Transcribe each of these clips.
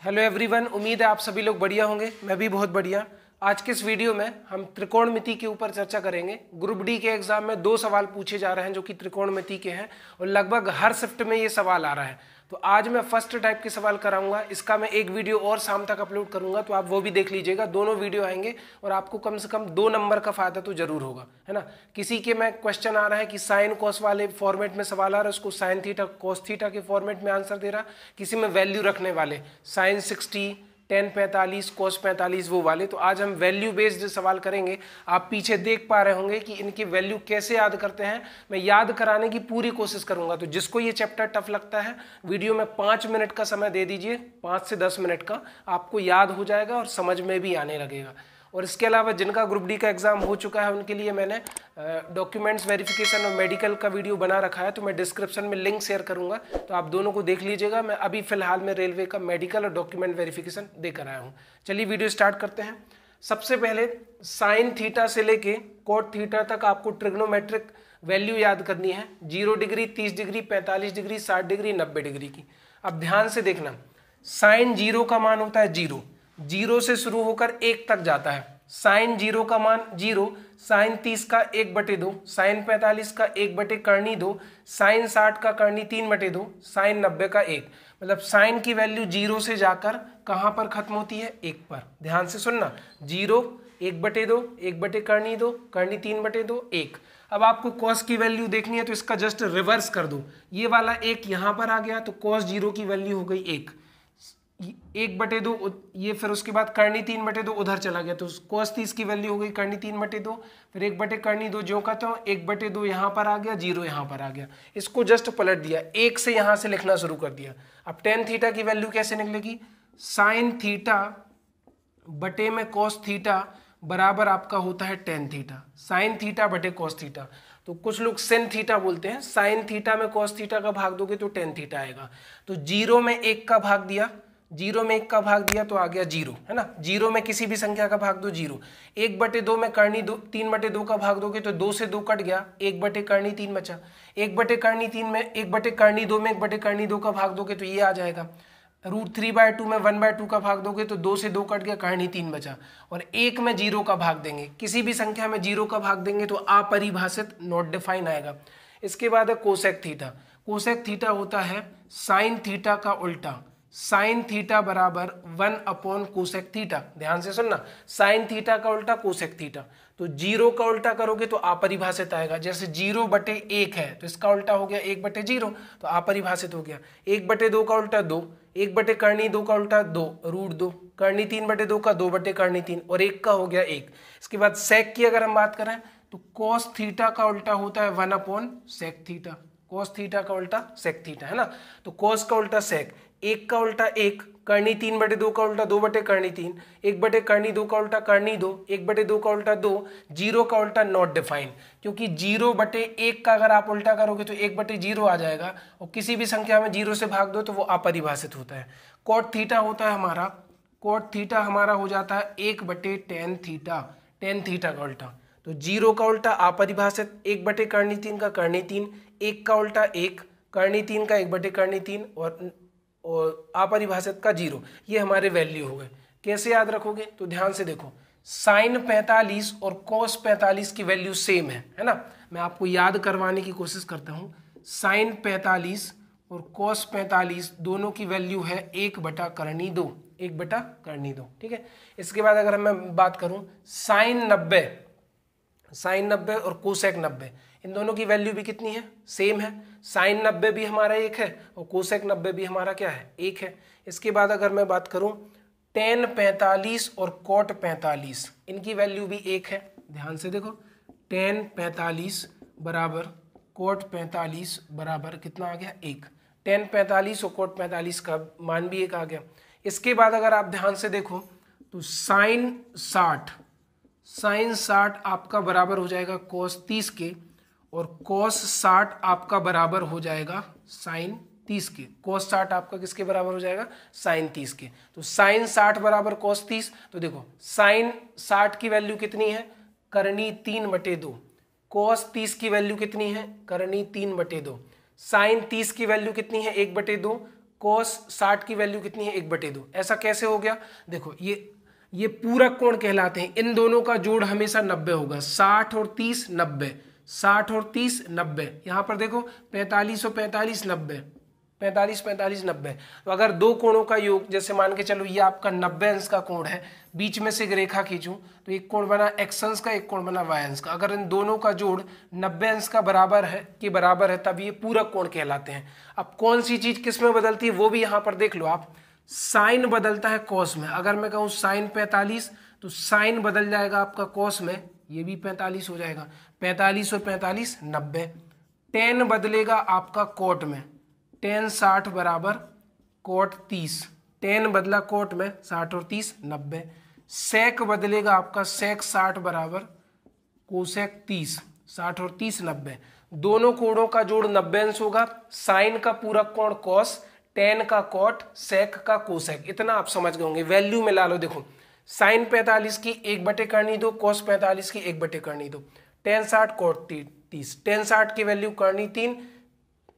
Hello everyone, उम्मीद है आप सभी लोग बढ़िया होंगे। मैं भी बहुत बढ़िया। आज के इस वीडियो में हम त्रिकोणमिति के ऊपर चर्चा करेंगे। ग्रुप डी के एग्जाम में 2 सवाल पूछे जा रहे हैं जो कि त्रिकोणमिति के हैं और लगभग हर शिफ्ट में ये सवाल आ रहा है। तो आज मैं फर्स्ट टाइप के सवाल कराऊंगा। इसका मैं एक वीडियो और शाम तक अपलोड करूंगा, तो आप वो भी देख लीजिएगा। दोनों वीडियो आएंगे और आपको कम से कम 2 नंबर का फायदा तो जरूर होगा, है ना। किसी के में क्वेश्चन आ रहा है कि साइन कॉस वाले फॉर्मेट में सवाल आ रहा है, उसको साइन थीटा कॉस थीटा के फॉर्मेट में आंसर दे रहा। किसी में वैल्यू रखने वाले साइन 60 10 45 कोस 45 वो वाले। तो आज हम वैल्यू बेस्ड सवाल करेंगे। आप पीछे देख पा रहे होंगे कि इनकी वैल्यू कैसे याद करते हैं। मैं याद कराने की पूरी कोशिश करूंगा। तो जिसको ये चैप्टर टफ लगता है, वीडियो में 5 मिनट का समय दे दीजिए, 5 से 10 मिनट का, आपको याद हो जाएगा और समझ में भी आने लगेगा। और इसके अलावा जिनका ग्रुप डी का एग्जाम हो चुका है उनके लिए मैंने डॉक्यूमेंट्स वेरिफिकेशन और मेडिकल का वीडियो बना रखा है, तो मैं डिस्क्रिप्शन में लिंक शेयर करूंगा, तो आप दोनों को देख लीजिएगा। मैं अभी फिलहाल में रेलवे का मेडिकल और डॉक्यूमेंट वेरिफिकेशन देकर आया हूँ। चलिए वीडियो स्टार्ट करते हैं। सबसे पहले साइन थीटा से लेके कोट थीटा तक आपको ट्रिग्नोमेट्रिक वैल्यू याद करनी है। 0 degree, 30 degree, 45 degree, 60 degree, 90 degree की। अब ध्यान से देखना, साइन 0 का मान होता है 0, 0 से शुरू होकर 1 तक जाता है। साइन 0 का मान 0, साइन 30 का 1/2, साइन 45 का 1/2, साइन 60 का करनी 3/2, साइन 90 का 1। मतलब साइन की वैल्यू 0 से जाकर कहां पर खत्म होती है? 1 पर। ध्यान से सुनना, 0 1/2, 1/2, करनी 3/2, 1। अब आपको कॉस की वैल्यू देखनी है तो इसका जस्ट रिवर्स कर दो। ये वाला 1 यहां पर आ गया तो कॉस 0 की वैल्यू हो गई 1, 1/2, ये फिर उसके बाद करनी 3/2 उधर चला गया, तो cos 30 की वैल्यू हो गई करनी 3/2, फिर 1/2 जो कहता हूँ 1/2 यहाँ पर आ गया, 0 यहाँ पर आ गया। इसको जस्ट पलट दिया, 1 से यहाँ से लिखना शुरू कर दिया। अब टेन थीटा की वैल्यू कैसे निकलेगी? साइन थीटा बटे में कॉस थीटा बराबर आपका होता है टेन थीटा। साइन थीटा बटे कॉस थीटा, तो कुछ लोग सेन थीटा बोलते हैं। साइन थीटा में कॉस थीटा का भाग दोगे तो टेन थीटा आएगा। तो 0 में 1 का भाग दिया, 0 में 1 का भाग दिया तो आ गया 0, है ना। 0 में किसी भी संख्या का भाग दो 0। 1/2 में करनी 3/2 का भाग दोगे तो 2 से 2 कट गया, 1/3 बचा। 1/3 में 1/2 में 1/2 का भाग दोगे तो ये आ जाएगा। √3/2 में 1/2 का भाग दोगे तो 2 से 2 कट गया, करनी 3 बचा। और 1 में 0 का भाग देंगे, किसी भी संख्या में 0 का भाग देंगे तो अपरिभाषित नॉट डिफाइन आएगा। इसके बाद है कोसेक थीटा। कोसेक थीटा होता है साइन थीटा का उल्टा। साइन थीटा बराबर 1 कोसेक थीटा। ध्यान से सुनना, साइन थीटा का उल्टा कोसेक थीटा। तो 0 का उल्टा करोगे तो अपरिभाषित आएगा। जैसे 0/1 है तो इसका उल्टा हो गया 1/0, तो अपरिभाषित हो गया। 1/2 का उल्टा 2, 1/2 का उल्टा 2, √2, करनी 3/2 का 2/3 और 1 का हो गया 1। इसके बाद सेक की अगर हम बात करें तो कॉस थीटा का उल्टा होता है 1 सेक थीटा। कॉस थीटा का उल्टा सेक थीटा, है ना। तो कॉस का उल्टा सेक, 1 का उल्टा 1, करनी 3/2 का उल्टा 2/3, 1/2 का उल्टा करनी 2, 1/2 का उल्टा 2, 0 का उल्टा नॉट डिफाइन। क्योंकि 0/1 का अगर आप उल्टा करोगे तो 1/0 आ जाएगा, और किसी भी संख्या में 0 से भाग दो तो वो अपरिभाषित होता है। कॉट थीटा होता है हमारा, कॉट थीटा हमारा हो जाता है 1/tan थीटा, टेन थीटा का उल्टा। तो 0 का उल्टा अपरिभाषित, 1/3 का करनी 3, 1 का उल्टा 1, करनी 3 का 1/3 और अपरिभाषित का 0। ये हमारे वैल्यू हो गए। कैसे याद रखोगे? तो ध्यान से देखो, साइन 45 और कॉस 45 की वैल्यू सेम है ना। मैं आपको याद करवाने की कोशिश करता हूँ। साइन 45 और कॉस 45 दोनों की वैल्यू है 1/2, 1/2, ठीक है। इसके बाद अगर मैं बात करूँ साइन 90 और कोसेक 90, इन दोनों की वैल्यू भी कितनी है? सेम है। साइन 90 भी हमारा 1 है और कोसेक 90 भी हमारा क्या है? 1 है। इसके बाद अगर मैं बात करूं टेन 45 और कॉट 45, इनकी वैल्यू भी 1 है। ध्यान से देखो, टेन 45 बराबर कॉट 45 बराबर कितना आ गया? 1। टेन 45 और कॉट 45 का मान भी 1 आ गया। इसके बाद अगर आप ध्यान से देखो तो साइन 60 आपका बराबर हो जाएगा कॉस 30 के, और कॉस 60 आपका बराबर हो जाएगा साइन 30 के। कॉस 60 आपका किसके बराबर हो जाएगा? साइन 30 के। तो साइन 60 बराबर कॉस 30। तो देखो साइन 60 की वैल्यू कितनी है? करनी 3/2। कॉस 30 की वैल्यू कितनी है? करनी 3/2। साइन 30 की वैल्यू कितनी है? 1/2। cos 60 की वैल्यू कितनी है 1/2। ऐसा कैसे हो गया, देखो ये पूरक कोण कहलाते हैं। इन दोनों का जोड़ हमेशा 90 होगा, 60 और 30 90, 60 और 30 90। यहाँ पर देखो 45 और 45 90, 45 45 90। तो अगर दो कोणों का योग, जैसे मान के चलो ये आपका 90 अंश का कोण है, बीच में से एक रेखा खींचूं तो एक कोण बना x अंश का, एक कोण बना y अंश का। अगर इन दोनों का जोड़ 90 अंश का बराबर है तब ये पूरक कोण कहलाते हैं। अब कौन सी चीज किस में बदलती है वो भी यहाँ पर देख लो आप। साइन बदलता है कॉस में। अगर मैं कहूँ साइन 45 तो साइन बदल जाएगा आपका कॉस में, ये भी 45 हो जाएगा, 45 और 45 90। टेन बदलेगा आपका कोट में, टेन 60 बराबर कोट 30, टेन बदला कोट में 60 और 30 90। सेक बदलेगा आपका सेक 60 बराबर कोसेक 30, 60 और 30 90। दोनों कोणों का जोड़ 90 अंश होगा। साइन का पूरक कोण कॉस, टेन का कॉट, सेक का कोसेक। इतना आप समझ गए होंगे। वैल्यू में ला लो, देखो साइन 45 की 1/2, कॉस 45 की 1/2, टेन 60 कोट 30, टेन 60 की वैल्यू करनी 3,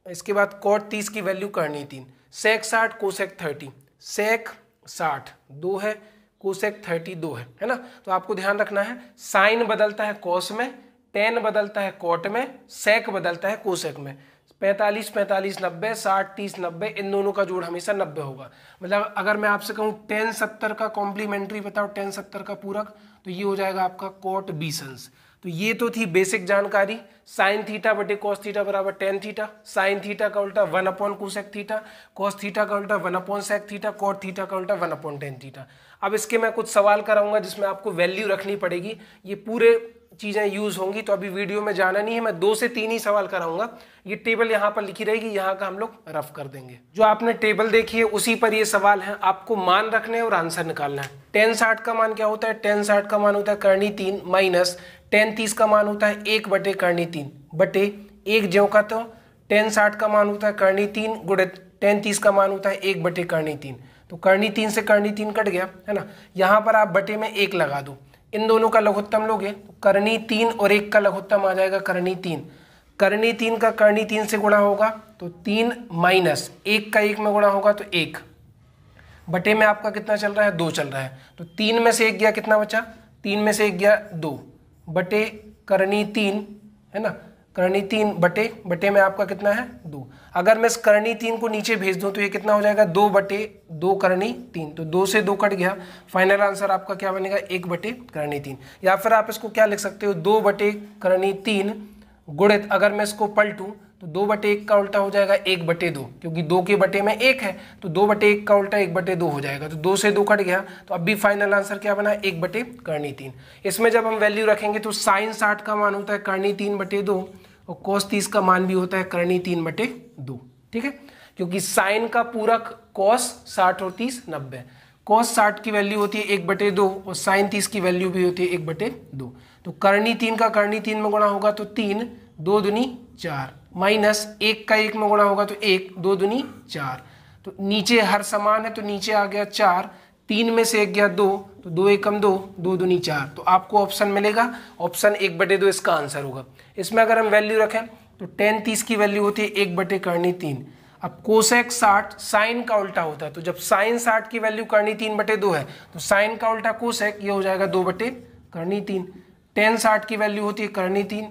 इसके बाद कोट 30 की वैल्यू करनी 3, सेक 60 कोसेक 30, सेक 60 2 है, कोसेक 30 2 है ना। तो आपको ध्यान रखना है साइन बदलता है कॉस में, टेन बदलता है कोट में, सेक बदलता है कोसेक में। 45 45 90, 60 30 90, इन दोनों का जोड़ हमेशा 90 होगा। मतलब अगर मैं आपसे कहूँ टेन 70 का कॉम्प्लीमेंट्री बताओ, टेन 70 का पूरक, तो ये हो जाएगा आपका कोट 20 अंश। तो ये तो थी बेसिक जानकारी। साइन थीटा बटे कॉस थीटा बराबर टेन थीटा, साइन थीटा का उल्टा 1 कोसेक थीटा, कॉस थीटा का उल्टा 1 सेक थीटा, कॉट थीटा का उल्टा 1 टेन थीटा। अब इसके मैं कुछ सवाल कराऊंगा जिसमें आपको वैल्यू रखनी पड़ेगी, ये पूरे चीजें यूज होंगी। तो अभी वीडियो में जाना नहीं है, मैं 2 से 3 ही सवाल कराऊंगा। ये टेबल यहाँ पर लिखी रहेगी, यहाँ का हम लोग रफ कर देंगे। जो आपने टेबल देखी है उसी पर ये सवाल है, आपको मान रखने और आंसर निकालना है। टेन 60 का मान क्या होता है, टेन 60 का मान होता है करनी 3 माइनस टेन 30 का मान होता है 1 करनी 3 बटे 1 ज्यों का तो टेन 60 का मान होता है करनी 3 गुणित टेन 30 का मान होता है 1 करनी 3। तो करनी 3 से करनी 3 कट गया है ना। यहाँ पर आप बटे में 1 लगा दो, इन दोनों का लघुत्तम लोगे तो करनी 3 और 1 का लघुत्तम आ जाएगा करनी 3। करनी 3 का करनी 3 से गुणा होगा तो 3 माइनस 1 का 1 में गुणा होगा तो 1 बटे में आपका कितना चल रहा है 2 चल रहा है। तो 3 में से 1 गया, कितना बचा, 3 में से 1 गया 2 बटे करनी 3 है ना, करनी 3 बटे में आपका कितना है 2। अगर मैं इस करनी 3 को नीचे भेज दूं तो ये कितना हो जाएगा 2 बटे 2 करनी 3, तो 2 से 2 कट गया। फाइनल आंसर आपका क्या बनेगा 1 बटे करनी 3। या फिर आप इसको क्या लिख सकते हो 2 बटे करनी 3 गुणित, अगर मैं इसको पलटूं तो 2 बटे 1 का उल्टा हो जाएगा 1 बटे 2, क्योंकि 2 के बटे में 1 है तो 2 बटे 1 का उल्टा 1 बटे 2 हो जाएगा। तो 2 से 2 कट गया, तो अब भी फाइनल आंसर क्या बना 1 बटे करनी 3। इसमें जब हम वैल्यू रखेंगे तो साइन 60 का मान होता है करनी 3 बटे 2 और कोस 30 का मान भी होता है करनी 3 बटे 2। ठीक है, क्योंकि साइन का पूरक कोस 60 और 30 90, कोस 60 की वैल्यू होती है 1 बटे 2 और साइन 30 की वैल्यू भी होती है 1 बटे 2। तो करनी 3 का करनी 3 में गुणा होगा तो 3, 2 दूनी 4 माइनस 1 का 1 में गुणा होगा तो 1, 2 दूनी 4। तो नीचे हर समान है तो नीचे आ गया 4, 3 में से 1 गया 2, तो 2 एकम 2, 2 दूनी 4। तो आपको ऑप्शन मिलेगा ऑप्शन 1 बटे 2 इसका आंसर होगा। इसमें अगर हम वैल्यू रखें तो टेन 30 की वैल्यू होती है 1 बटे करनी 3। अब कोसेक 60 साइन का उल्टा होता है, तो जब साइन 60 की वैल्यू करनी 3 बटे 2 है तो साइन का उल्टा कोसेक, ये हो जाएगा 2 बटे करनी 3। टेन 60 की वैल्यू होती है करनी 3।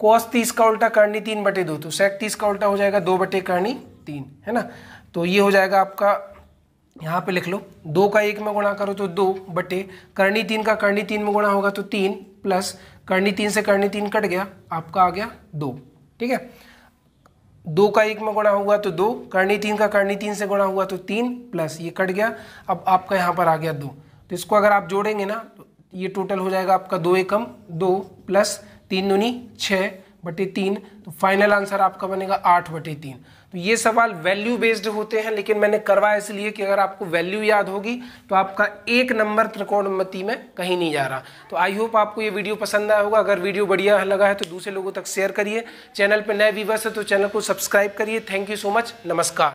कोस 30 का उल्टा करनी 3 बटे 2, तो सेक 30 का उल्टा हो जाएगा 2 बटे करनी 3 है ना। तो ये हो जाएगा आपका, यहाँ पे लिख लो 2 का 1 में गुणा करो तो 2 बटे करनी 3 का करनी 3 में गुणा होगा तो 3 प्लस करनी 3 से करनी 3 कट गया, आपका आ गया 2। ठीक है, 2 का 1 में गुणा हुआ तो 2, करनी 3 का करनी 3 से गुणा हुआ तो 3 प्लस ये कट गया, अब आपका यहाँ पर आ गया 2। तो इसको अगर आप जोड़ेंगे ना तो ये टोटल हो जाएगा आपका 2 एकम 2 प्लस 3 दूनी 6 बटे 3, तो फाइनल आंसर आपका बनेगा 8 बटे 3। तो ये सवाल वैल्यू बेस्ड होते हैं, लेकिन मैंने करवाया इसलिए कि अगर आपको वैल्यू याद होगी तो आपका 1 नंबर त्रिकोणमिति में कहीं नहीं जा रहा। तो आई होप आपको ये वीडियो पसंद आया होगा। अगर वीडियो बढ़िया लगा है तो दूसरे लोगों तक शेयर करिए। चैनल पर नए व्यूअर्स है तो चैनल को सब्सक्राइब करिए। थैंक यू सो मच, नमस्कार।